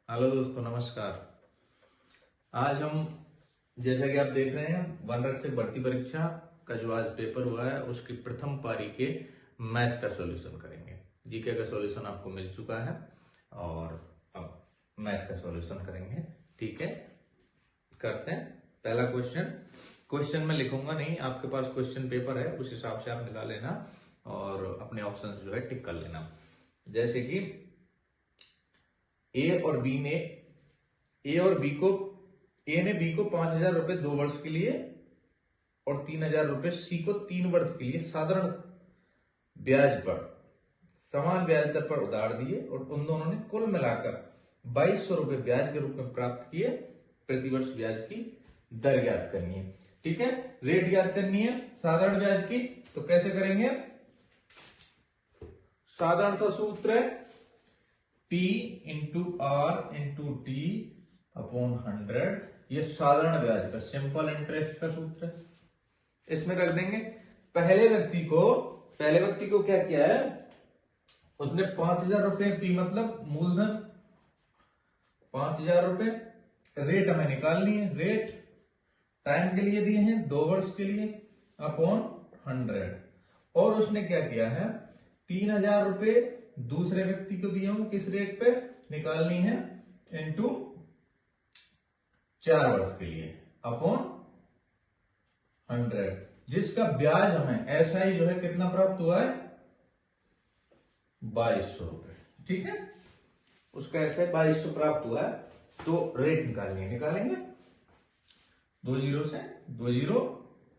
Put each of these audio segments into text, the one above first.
Hello दोस्तों, नमस्कार। आज हम, जैसा कि आप देख रहे हैं, वनरक्षक भर्ती परीक्षा का जो आज पेपर हुआ है उसकी प्रथम पारी के मैथ का सॉल्यूशन करेंगे। जीके का सॉल्यूशन आपको मिल चुका है और अब मैथ का सॉल्यूशन करेंगे। ठीक है, करते हैं। पहला क्वेश्चन में लिखूंगा नहीं, आपके पास क्वेश्चन पेपर है, उस हिसाब से आप निकाल लेना और अपने ऑप्शन जो है टिक कर लेना। जैसे कि ए और बी ने ए और बी को ए ने बी को 5,000 रुपए 2 वर्ष के लिए और 3,000 रुपए सी को 3 वर्ष के लिए साधारण ब्याज पर समान ब्याज दर पर उधार दिए और उन दोनों ने कुल मिलाकर 2,200 रुपए ब्याज के रूप में प्राप्त किए। प्रतिवर्ष ब्याज की दर ज्ञात करनी है। ठीक है, रेट ज्ञात करनी है साधारण ब्याज की। तो कैसे करेंगे? साधारण सा सूत्र है P into R into T upon 100। ये साधारण ब्याज का सिंपल इंटरेस्ट का सूत्र है। इसमें रख देंगे पहले व्यक्ति को क्या किया है, उसने 5,000 रुपए पी मतलब मूलधन 5,000 रुपए, रेट हमें निकालनी है, रेट टाइम के लिए दिए हैं 2 वर्ष के लिए अपॉन 100। और उसने क्या किया है, 3,000 रुपए दूसरे व्यक्ति को दिए हूं, किस रेट पे निकालनी है, इनटू 4 वर्ष के लिए अपॉन 100, जिसका ब्याज हमें एसआई जो है कितना प्राप्त हुआ है, 2,200 रुपए। ठीक है, उसका एसआई 2,200 प्राप्त हुआ है। तो रेट निकालेंगे 2 जीरो से 2 जीरो,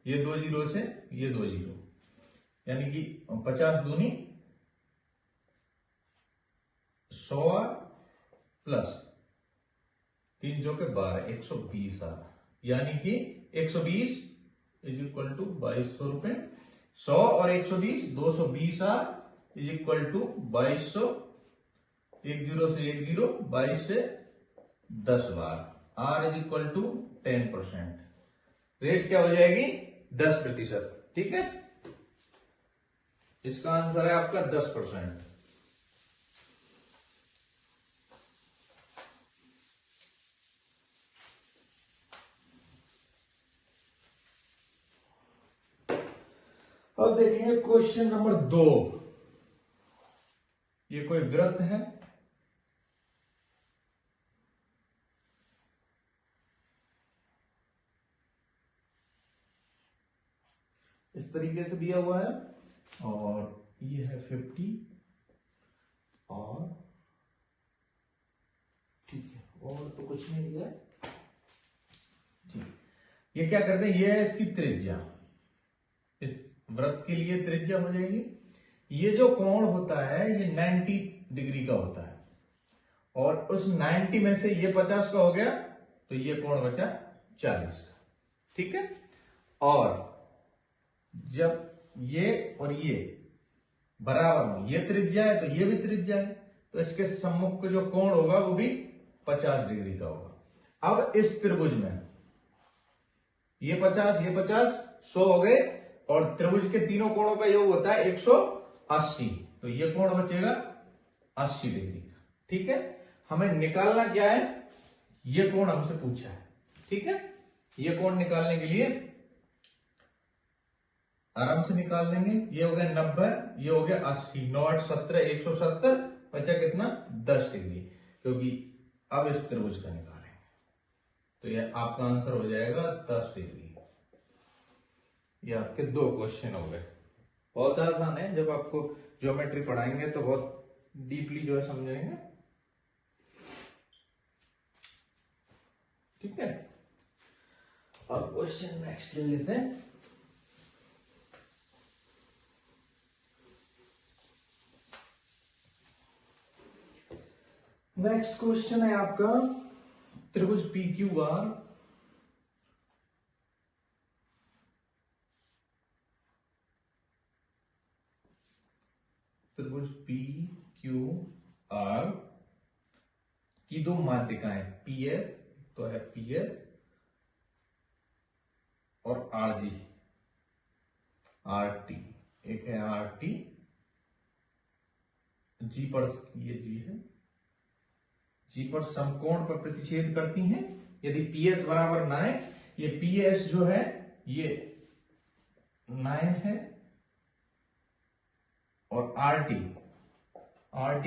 ये 2 जीरो से ये 2 जीरो, यानी कि 50 दूनी 100 प्लस 3 चौके 12, 120 आ, यानी कि 120 इज इक्वल टू 2,200 रुपए। 100 और 120 220 इज इक्वल टू 2,200। 1 जीरो से 1 जीरो, 22 से 10 बार, R is equal to 10%। Rate क्या हो जाएगी, 10%। ठीक है, इसका आंसर है आपका 10%। अब देखेंगे क्वेश्चन नंबर 2। ये कोई वृत्त है, इस तरीके से दिया हुआ है और ये है 50 और ठीक है, और तो कुछ नहीं दिया। ठीक, ये क्या करते हैं, ये है इसकी त्रिज्या, इस वृत्त के लिए त्रिज्या हो जाएगी। ये जो कोण होता है ये 90 डिग्री का होता है और उस 90 में से ये 50 का हो गया तो ये कोण बचा 40 का। ठीक है, और जब ये और ये बराबर हो, ये त्रिज्या है तो ये भी त्रिज्या है, तो इसके सम्मुख का जो कोण होगा वो भी 50 डिग्री का होगा। अब इस त्रिभुज में ये 50 100 हो गए और त्रिभुज के तीनों कोणों का योग होता है 180, तो ये कोण बचेगा 80 डिग्री का। ठीक है, हमें निकालना क्या है, ये कोण हमसे पूछा है। ठीक है, ये कोण निकालने के लिए आराम से निकाल लेंगे। ये हो गया 90, ये हो गया 80, 9 8 17, 170, बचा कितना, 10 डिग्री, क्योंकि अब इस त्रिभुज का निकालेंगे तो ये आपका आंसर हो जाएगा 10 डिग्री। ये आपके 2 क्वेश्चन हो गए। बहुत आसान है, जब आपको ज्योमेट्री पढ़ाएंगे तो बहुत डीपली जो है समझेंगे। ठीक है, अब क्वेश्चन नेक्स्ट ले लेते हैं। नेक्स्ट क्वेश्चन है आपका त्रिभुज पी क्यू आर, त्रिभुज पी क्यू आर की 2 माध्यिकाएं पीएस, तो है पीएस और आरजी आरटी, एक है आरटी, जी पर ये जी है, जी पर समकोण पर प्रतिच्छेद करती हैं। यदि पीएस बराबर 9, ये पीएस जो है ये 9 है और आरटी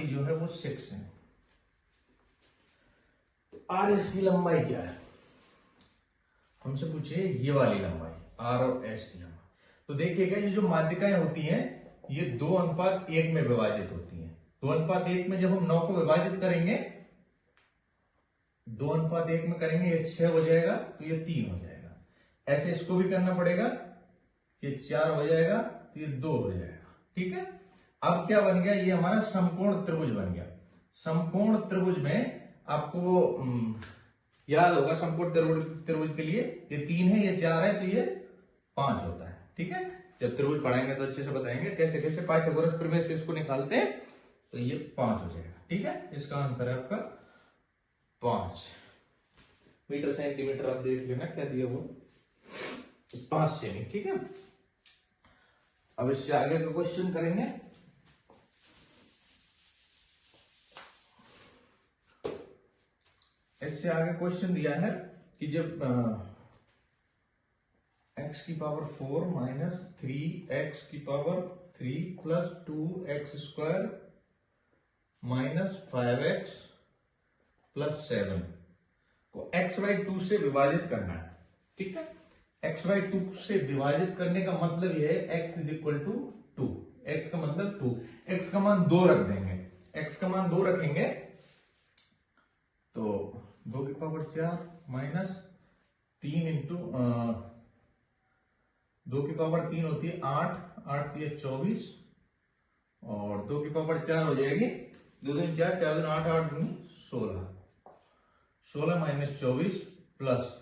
जो है वो 6 है। तो आर एस की लंबाई क्या है, हमसे पूछे ये वाली लंबाई आर और एस की लंबाई। तो देखिएगा ये जो माध्यिकाएं होती हैं ये 2:1 में विभाजित होती हैं। 2:1 में जब हम 9 को विभाजित करेंगे 2:1 में करेंगे, ये 6 हो जाएगा तो ये 3 हो जाएगा। ऐसे इसको भी करना पड़ेगा, ये 4 हो जाएगा तो ये 2 हो जाएगा। ठीक है, अब क्या बन गया, ये हमारा समकोण त्रिभुज बन गया। समकोण त्रिभुज में आपको याद होगा समकोण त्रिभुज के लिए ये 3 है, ये 4 है, तो ये 5 होता है। ठीक है, जब त्रिभुज पढ़ाएंगे तो अच्छे से बताएंगे कैसे कैसे पाइथागोरस प्रमेय से इसको निकालते हैं। तो ये 5 हो जाएगा। ठीक है, इसका आंसर है आपका 5 मीटर सेंटीमीटर। आप देख लेना क्या दिया वो 5 सेमी। ठीक है, अब इससे आगे का क्वेश्चन करेंगे। इससे आगे क्वेश्चन दिया है कि जब x की पावर 4 माइनस 3x की power 3 plus 2x² minus 5x plus 7 को x/2 से विभाजित करना है। ठीक है, x/2 से विभाजित करने का मतलब यह है x is equal to 2। x का मतलब 2, x का मान 2 रख देंगे। x का मान 2 रखेंगे तो 2 की पावर 4 माइनस 3 इंटू 2 की पावर 3 होती है 8, 8 3 24 और 2 की पावर 4 हो जाएगी 2 दूनी 4, 4 दूनी 8, 8 दूनी 16, 16 माइनस 24 प्लस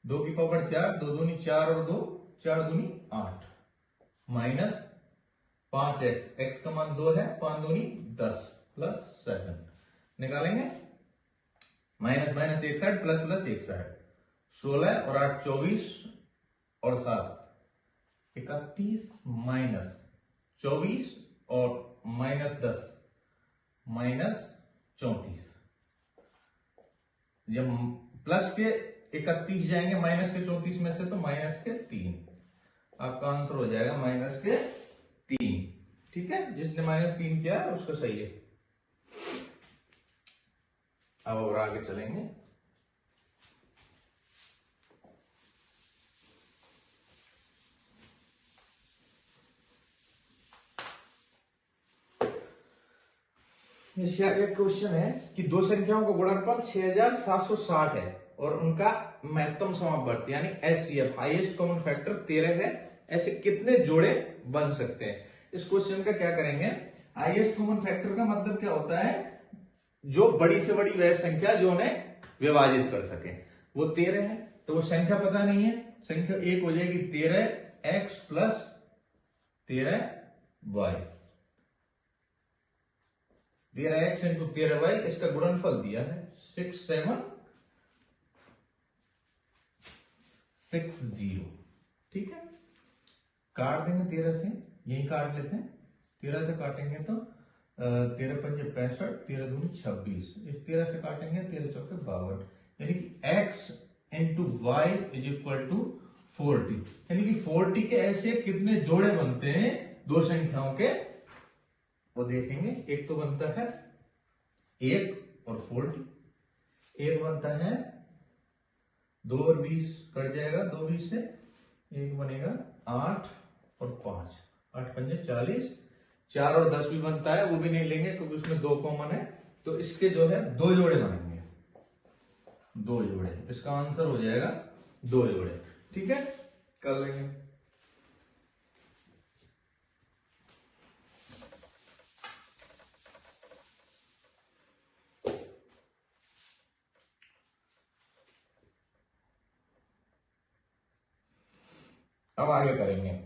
2 की पावर 4, 2 दूनी 4 और 2, 4 दूनी 8 माइनस 5x, x का मान 2 है, 5 दूनी 10 प्लस 7 निकालेंगे। माइनस माइनस एक साइड, प्लस प्लस एक साइड, 16 और 8 24 और 7 31 माइनस 24 और माइनस 10 माइनस 34। जब प्लस के 31 जाएंगे माइनस के 34 में से तो माइनस के 3, आपका आंसर हो जाएगा माइनस के 3। ठीक है, जिसने माइनस 3 किया उसका सही है। अब और आगे चलेंगे। इससे आगे क्वेश्चन है कि दो संख्याओं का गुणनफल 6760 है और उनका महत्तम समापवर्ती यानी HCF हाईएस्ट कॉमन फैक्टर 13 है। ऐसे कितने जोड़े बन सकते हैं? इस क्वेश्चन का क्या करेंगे, हाईएस्ट कॉमन फैक्टर का मतलब क्या होता है, जो बड़ी से बड़ी वह संख्या जो उन्हें विभाजित कर सके। वो 13 है तो वो संख्या पता नहीं है, संख्या एक हो जाएगी 13x plus 13y, 13x into 13y, इसका गुणनफल दिया है 6760। ठीक है, काट देंगे 13 से, यही काट लेते हैं। 13 से काटेंगे तो 13 पंजे 65, 13 दूनी 26, इस 13 से काटेंगे 13 चौके 52, यानी कि x into Y is equal to 40। यानी कि 40 के ऐसे कितने जोड़े बनते हैं दो संख्याओं के, वो देखेंगे। एक तो बनता है 1 और 40, एक बनता है 2 और 20 कट जाएगा, 2 20 से, एक बनेगा 8 और 5, 8 पंजे 40, 4 और 10 भी बनता है, वो भी नहीं लेंगे क्योंकि उसमें 2 कॉमन है। तो इसके जो है 2 जोड़े बनेंगे, 2 जोड़े, इसका आंसर हो जाएगा 2 जोड़े। ठीक है, कर लेंगे। अब आगे करेंगे।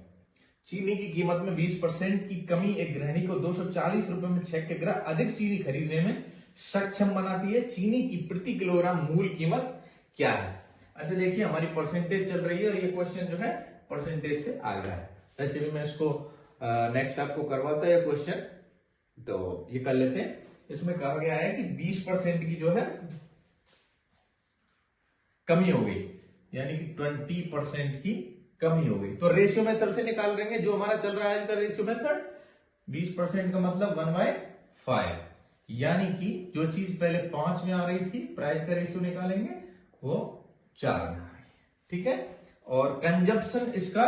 चीनी की कीमत में 20% की कमी एक गृहिणी को 240 रुपए में 6 किलोग्राम अधिक चीनी खरीदने में सक्षम बनाती है। चीनी की प्रति किलोग्राम मूल कीमत क्या है? अच्छा देखिए, हमारी परसेंटेज चल रही है और ये क्वेश्चन जो है परसेंटेज से आ गया है। वैसे भी मैं इसको नेक्स्ट आपको करवाता है क्वेश्चन, तो ये कर लेते हैं। इसमें कहा गया है कि 20% की जो है कमी हो गई, यानी कि 20% की कमी हो गई। तो रेशियो मेथड से निकाल लेंगे जो हमारा चल रहा है इसका रेशियो मेथड। 20% का मतलब 1/5, यानी कि जो चीज पहले 5 में आ रही थी प्राइस का रेशियो निकालेंगे वो 4 में आ रही है, ठीक है। और कंजप्शन इसका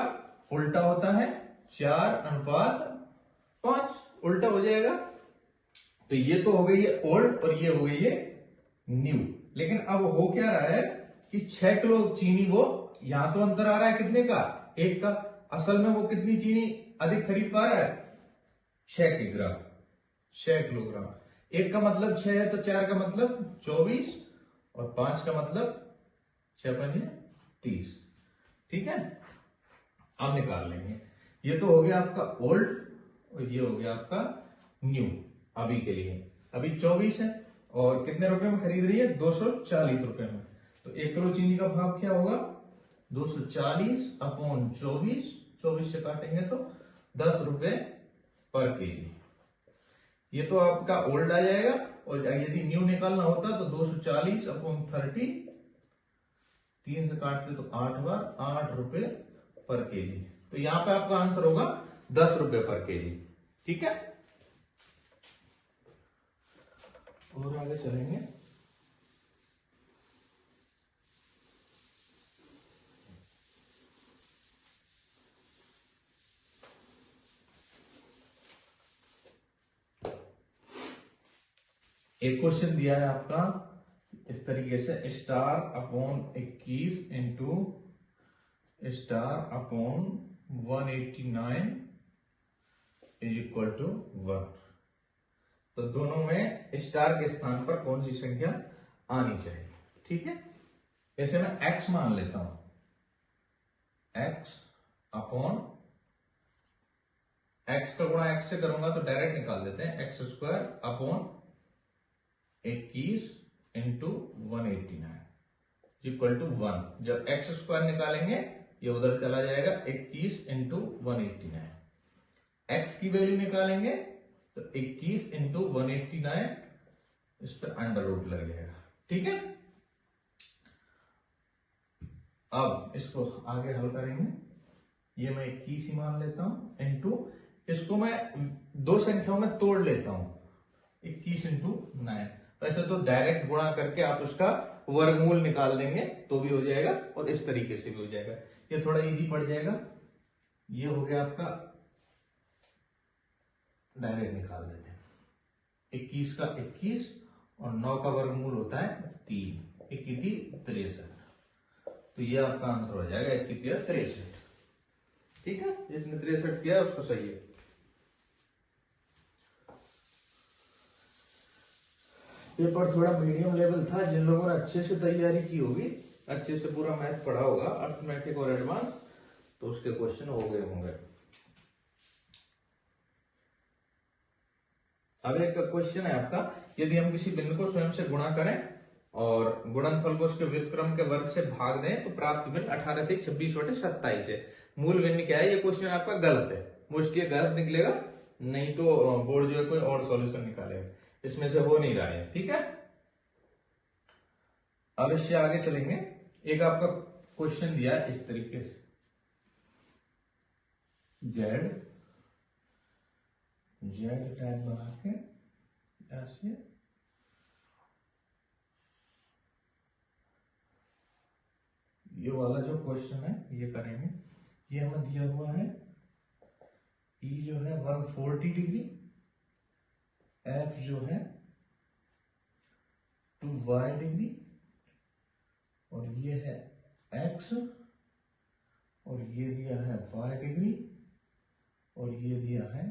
उल्टा होता है, 4:5 उल्टा हो जाएगा। तो ये तो हो गई है ओल्ड और ये हो गई है न्यू। लेकिन अब हो क्या रहा है कि 6 किलो चीनी, वो यहां तो अंतर आ रहा है कितने का, 1 का। असल में वो कितनी चीनी अधिक खरीद पा रहा है, 6 किलोग्राम, 6 किलोग्राम। 1 का मतलब 6 है तो 4 का मतलब 24 और 5 का मतलब 6×5 = 30, ठीक है। अब निकाल लेंगे। ये तो हो गया आपका ओल्ड और ये हो गया आपका न्यू अभी के लिए। अभी 24 है और कितने रुपए में खरीद रही है, 240 रुपए में। तो 1 किलो चीनी का भाव क्या होगा, 240/24, 24 से काटेंगे तो 10 रुपए पर केजी। ये तो आपका ओल्ड आ जाएगा। और यदि न्यू निकालना होता तो 240/30, 3 से काटते तो 8 बार, 8 रुपए पर केजी। तो यहां पे आपका आंसर होगा 10 रुपए पर केजी, ठीक है। और आगे चलेंगे। एक क्वेश्चन दिया है आपका इस तरीके से, */21 इंटू */189 = 1। तो दोनों में स्टार के स्थान पर कौन सी संख्या आनी चाहिए, ठीक है। ऐसे मैं x मान लेता हूं, x का गुणा x से करूंगा तो डायरेक्ट निकाल देते हैं, x² / 21 इंटू 189 = 1। जब x² निकालेंगे ये उधर चला जाएगा, 21 इंटू 189। x की वैल्यू निकालेंगे तो 21 इंटू 189, इस पर अंडर रूट लग जाएगा, ठीक है। अब इसको आगे हल करेंगे। ये मैं 21 ही मान लेता हूं, इंटू इसको मैं दो संख्याओं में तोड़ लेता हूं, 21 इंटू 9। वैसे तो डायरेक्ट गुणा करके आप उसका वर्गमूल निकाल देंगे तो भी हो जाएगा और इस तरीके से भी हो जाएगा, ये थोड़ा इजी पड़ जाएगा। ये हो गया आपका, डायरेक्ट निकाल देते हैं, 21 का 21 और 9 का वर्गमूल होता है 3, 1×3 = 63। तो ये आपका आंसर हो जाएगा 1×3 = 63, ठीक है। जिसने 63 किया उसको सही है। पेपर थोड़ा मीडियम लेवल था, जिन लोगों ने अच्छे से तैयारी की होगी, अच्छे से पूरा मैथ पढ़ा होगा, अर्थमेटिक और एडवांस, तो उसके क्वेश्चन हो गए होंगे। अब एक क्वेश्चन है आपका, यदि हम किसी भिन्न को स्वयं से गुणा करें और गुणनफल को उसके व्युत्क्रम के वर्ग से भाग दें तो प्राप्त भिन्न 18 से 26/27 है। मूल भिन्न क्या है, ये क्वेश्चन आपका गलत है, मुझे गलत निकलेगा, नहीं तो बोर्ड जो है कोई और सॉल्यूशन निकालेगा, इसमें से हो नहीं रहा है, ठीक है। अब इससे आगे चलेंगे। एक आपका क्वेश्चन दिया है इस तरीके से, जेड टाइप बना के ऐसे, ये वाला जो क्वेश्चन है ये करेंगे। ये हमें दिया हुआ है, E जो है 140 डिग्री, F जो है 2y डिग्री, और ये है x, और ये दिया है y डिग्री, और ये दिया है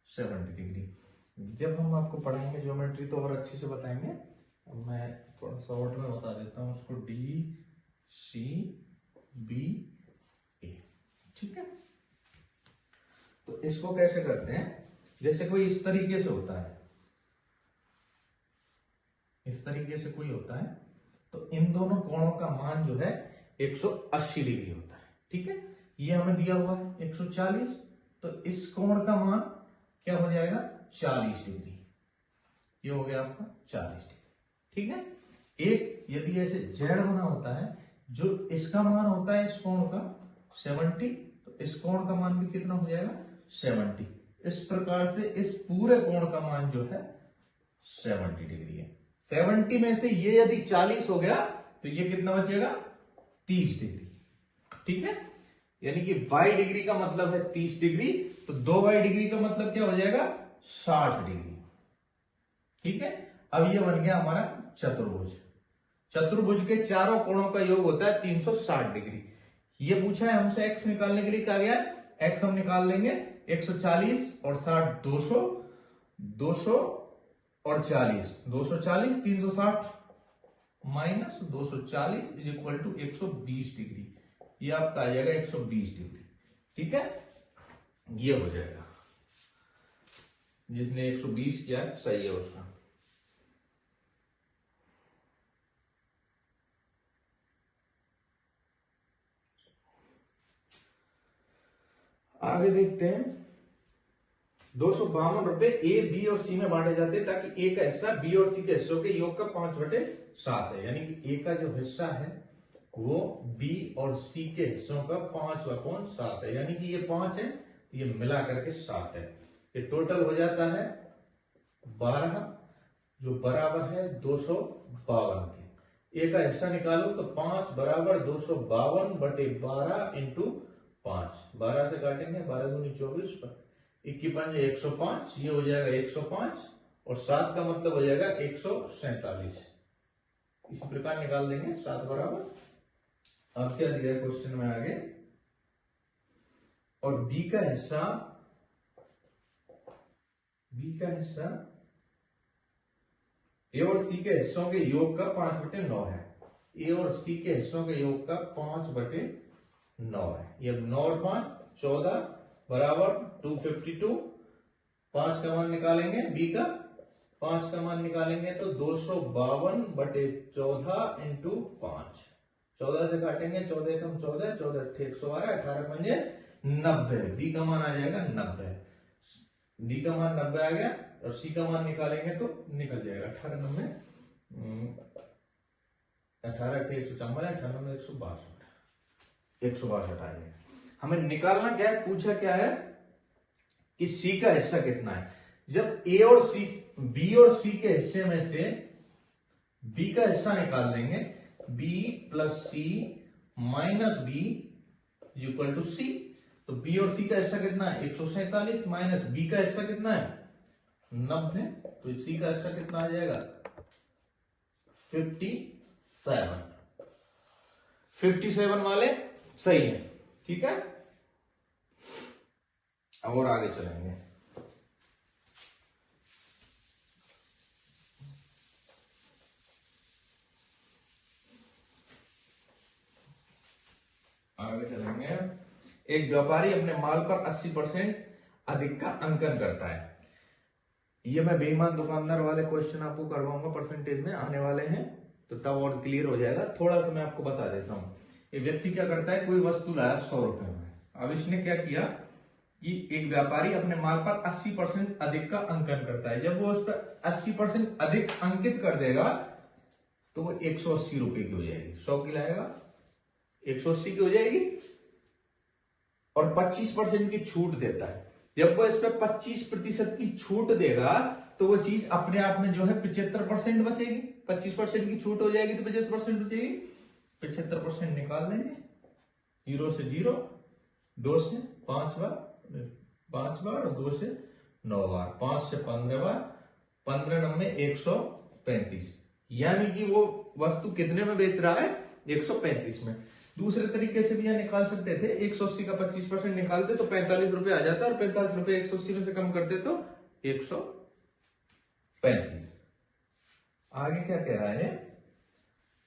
70 डिग्री। जब हम आपको पढ़ाएंगे ज्योमेट्री तो और अच्छे से बताएंगे। अब मैं थोड़ा शॉर्ट में बता देता हूं उसको, DCBA, ठीक है। तो इसको कैसे करते हैं, जैसे कोई इस तरीके से होता है, इस तरीके से कोई होता है, तो इन दोनों कोणों का मान जो है 180 डिग्री होता है, ठीक है। ये हमें दिया हुआ है 140, तो इस कोण का मान क्या हो जाएगा, 40 डिग्री, ये हो गया आपका 40 डिग्री। ठीक है, एक यदि ऐसे जेड बना होता है, जो इसका मान होता है इस कोण का 70, तो इस कोण का मान भी कितना हो जाएगा 70। इस प्रकार से इस पूरे कोण का मान जो है 70 डिग्री है। 70 में से ये यदि 40 हो गया तो ये कितना बचेगा 30 डिग्री। ठीक है, यानी कि y डिग्री का मतलब है 30 डिग्री, तो 2y डिग्री का मतलब क्या हो जाएगा 60 डिग्री। ठीक है, अब ये बन गया हमारा चतुर्भुज। चतुर्भुज के चारों कोणों का योग होता है 360 डिग्री। ये पूछा है हमसे x निकालने के लिए, कहा गया x हम निकाल लेंगे 140 और 60 200, 200 और 40, 240 360 minus 240 is equal to 120 degree. ये आपका आ जाएगा 120 डिग्री। ठीक है, ये हो जाएगा, जिसने 120 किया सही है उसका। आगे देखते हैं, 252 रुपए ए, बी और सी में बांटे जाते हैं, ताकि ए का हिस्सा बी और सी के हिस्सों के योग का 5/7 है। यानी कि ए का जो हिस्सा है वो बी और सी के हिस्सों का 5/7 है। यानी कि ये 5 है, ये मिला करके 7 है। ये टोटल हो जाता है 12, जो बराबर है 252 के। ए का हिस्सा निकालो तो 5 बराबर 252/12 इंटू 5, 12 से काटेंगे 12 दूनी 24, 21 105, ये हो जाएगा 105 और 7 का मतलब हो जाएगा 147। इसी प्रकार निकाल देंगे 7 बराबर। अब क्या दिया है क्वेश्चन में आगे, और बी का हिस्सा ए और सी के हिस्सों के योग का 5/9 है। ए और सी के हिस्सों के योग का 5/9 है। ये 9 और 5 14 बराबर 252। 5 का मान निकालेंगे, बी का 5 का मान निकालेंगे तो 252/14 इंटू 5, 14 से काटेंगे 14 कम 14, 14 112, 18 पंजे 90। बी का मान आ जाएगा 90। डी का मान 90 आ गया और सी का मान निकालेंगे तो निकल जाएगा 18 90, 18 के 154, 18 में 162 आ जाएगा। हमें निकालना क्या है, पूछा क्या है कि सी का हिस्सा कितना है। जब ए और सी, बी और सी के हिस्से में से बी का हिस्सा निकाल देंगे, B plus C minus B equal to C. तो बी और सी का हिस्सा कितना है 147 माइनस बी का हिस्सा कितना है 90, तो सी का हिस्सा कितना आ जाएगा 57। 57 वाले सही है। ठीक है, और आगे चलेंगे। आगे चलेंगे, एक व्यापारी अपने माल पर 80% अधिक का अंकन करता है। ये मैं बेईमान दुकानदार वाले क्वेश्चन आपको करवाऊंगा, परसेंटेज में आने वाले हैं, तो तब और क्लियर हो जाएगा। थोड़ा सा मैं आपको बता देता हूं। ये व्यक्ति क्या करता है, कोई वस्तु लाया 100 रुपए में। अब इसने क्या किया कि एक व्यापारी अपने माल पर 80% अधिक का अंकन करता है। जब वो उस पर 80% अधिक अंकित कर देगा तो वो 180 रुपए की हो जाएगी। 100 की लाएगा 180 की हो जाएगी, और 25% की छूट देता है। जब वो इस पर 25% की छूट देगा तो वो चीज अपने आप में जो है 75% बचेगी। 25% की छूट हो जाएगी तो 75% बचेगी। 75% निकाल देंगे, 0 से 0, 2 से 5 बार और 2 से 9 बार, 5 से 15 बार, 15 9 135। यानी कि वो वस्तु कितने में बेच रहा है 135 में। दूसरे तरीके से भी यह निकाल सकते थे, 180 का 25% निकालते तो 45 रुपए आ जाता, और 45 रुपए 180 में से कम करते तो 135। आगे क्या कह रहा है,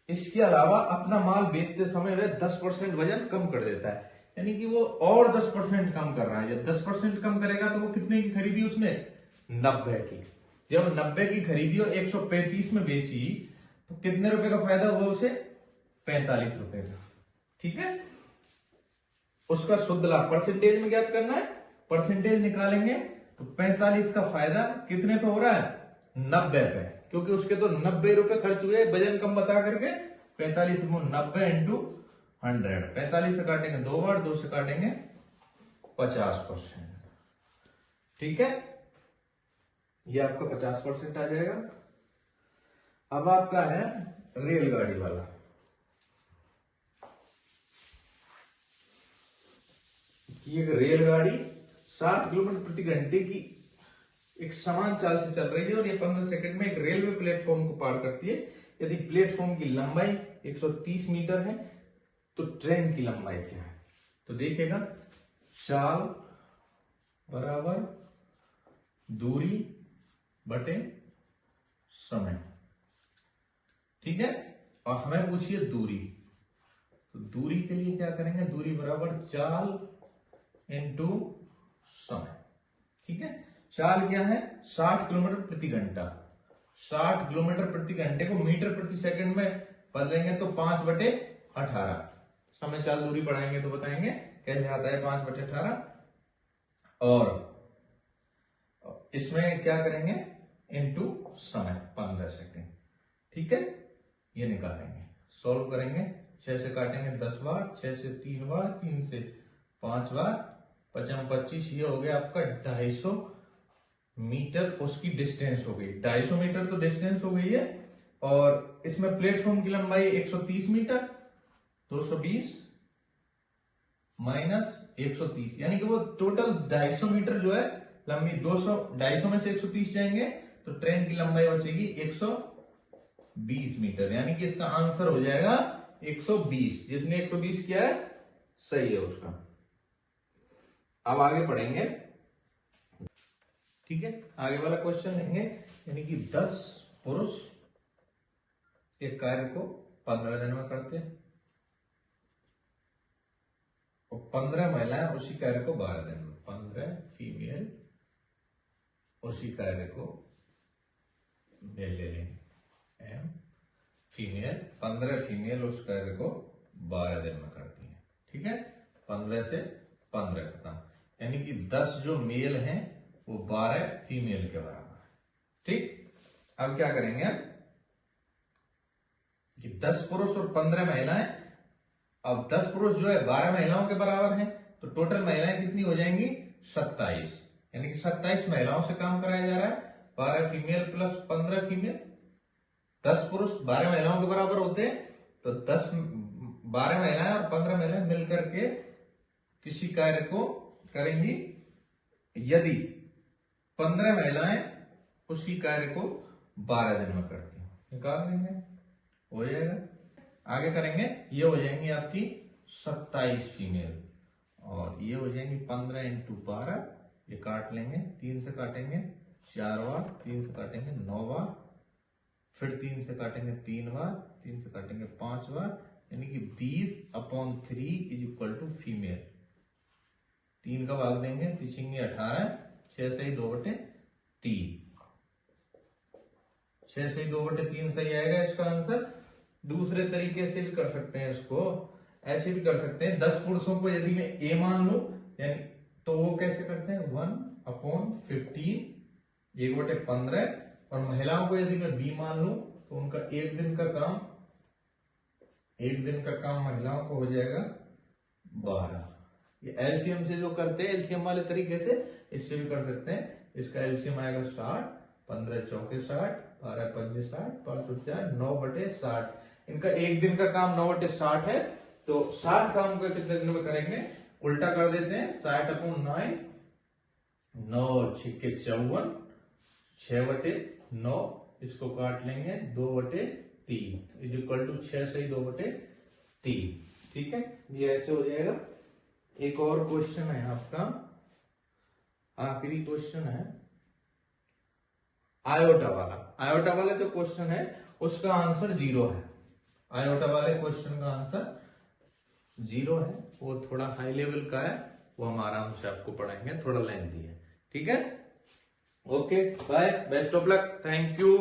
इसके अलावा अपना माल बेचते समय वह 10% वजन कम कर देता है। यानी कि वो और 10% कम कर रहा है। जब 10% कम करेगा तो वो कितने की खरीदी उसने 90 की। जब 90 की खरीदी और 135 में बेची तो कितने रुपए का फायदा हुआ उसे 45 रुपए का। ठीक है, उसका शुद्ध लाभ परसेंटेज में ज्ञात करना है। परसेंटेज निकालेंगे तो 45 का फायदा कितने पे हो रहा है 90 पे, क्योंकि उसके तो 90 रुपए खर्च हुए वजन कम बता करके। 45 90 इंटू 100, 45 से काटेंगे 2 बार, 2 से काटेंगे 50%। ठीक है, ये आपका 50% आ जाएगा। अब आपका है रेलगाड़ी वाला। ये रेलगाड़ी 60 किलोमीटर प्रति घंटे की एक समान चाल से चल रही है और ये 15 सेकंड में एक रेलवे प्लेटफॉर्म को पार करती है। यदि प्लेटफॉर्म की लंबाई 130 मीटर है तो ट्रेन की लंबाई क्या है? तो देखिएगा, चाल बराबर दूरी बटे समय। ठीक है, और हमें पूछिए दूरी, तो दूरी के लिए क्या करेंगे? दूरी बराबर चाल इंटू समय। ठीक है, चाल क्या है? 60 किलोमीटर प्रति घंटा। 60 किलोमीटर प्रति घंटे को मीटर प्रति सेकंड में बदलेंगे तो 5/18। समय चाल दूरी पढ़ाएंगे तो बताएंगे कैसे आता है 5/18। और इसमें क्या करेंगे? इनटू समय 15 सेकंड। ठीक है, ये निकालेंगे, सॉल्व करेंगे। 6 से काटेंगे 10 बार, 6 से 3 बार, 3 से 5 बार, 55 25, ये हो गया आपका 250 मीटर। उसकी डिस्टेंस हो गई 250 मीटर, तो डिस्टेंस हो गई है। और इसमें प्लेटफॉर्म की लंबाई 130 मीटर, 220 माइनस 130, यानी कि वो टोटल 250 मीटर जो है लंबी। 250 में से 130 जाएंगे तो ट्रेन की लंबाई बचेगी 120 मीटर, यानी कि इसका आंसर हो जाएगा 120। जिसने 120 किया है सही है उसका। अब आगे पढ़ेंगे। ठीक है, आगे वाला क्वेश्चन लेंगे, यानी कि 10 पुरुष एक कार्य को 15 दिन में करते हैं और 15 महिलाएं उसी कार्य को 12 दिन में। 15 फीमेल उसी कार्य को मेल ले लेंगे, एम फीमेल। 15 फीमेल उस कार्य को 12 दिन में करती हैं। ठीक है, 15 से 15 खत्म, यानी कि 10 जो मेल हैं वो 12 फीमेल के बराबर है। ठीक, अब क्या करेंगे कि 10 पुरुष और 15 महिलाएं। अब 10 पुरुष जो है 12 महिलाओं के बराबर हैं, तो टोटल महिलाएं कितनी हो जाएंगी? 27, यानी कि 27 महिलाओं से काम कराया जा रहा है। 12 फीमेल प्लस 15 फीमेल। 10 पुरुष 12 महिलाओं के बराबर होते हैं, तो 12 महिलाएं और 15 महिलाएं मिलकर के किसी कार्य को करेंगी। यदि 15 महिलाएं उसी कार्य को 12 दिन में करती हैं, निकाल लेंगे, हो जाएगा। आगे करेंगे, ये हो जाएंगी आपकी 27 फीमेल और ये हो जाएंगी 15 इंटू 12, ये काट लेंगे। 3 से काटेंगे 4 बार, 3 से काटेंगे 9 बार, फिर 3 से काटेंगे 3 बार, 3 से काटेंगे 5 बार, यानी कि 20/3 इज इक्वल टू फीमेल। 3 का भाग देंगे, तीसरी 18, 6 से ही 2/3, 6 से ही 2/3 सही आएगा इसका आंसर। दूसरे तरीके से भी कर सकते हैं इसको, ऐसे भी कर सकते हैं। 10 पुरुषों को यदि मैं ए मान लूं, यानी तो वो कैसे करते हैं? 1/15, 1/15। और महिलाओं को यदि मैं बी मान लूं तो उनका एक दिन का काम महिलाओं को हो जाएगा 12। ये एलसीएम से जो करते हैं, एलसीएम वाले तरीके से इससे भी कर सकते हैं। इसका एलसीएम आएगा 60, 15 चौके 60, 12 पंजे 60, 5 4, 9/60। इनका एक दिन का काम 9/60 है, तो 60 काम को कितने दिन में करेंगे? उल्टा कर देते हैं, 60/9, 9 छिक्के 54, 6/9, इसको काट लेंगे 2/3 इज इक्वल टू 6 से ही 2/3। ठीक है, ये ऐसे हो जाएगा। एक और क्वेश्चन है आपका, आखिरी क्वेश्चन है आयोटा वाला। आयोटा वाला जो क्वेश्चन है उसका आंसर 0 है। आयोटा वाले क्वेश्चन का आंसर 0 है। वो थोड़ा हाई लेवल का है, वो हम आराम से आपको पढ़ाएंगे, थोड़ा लेंथी है। ठीक है, okay, bye, best of luck, thank you.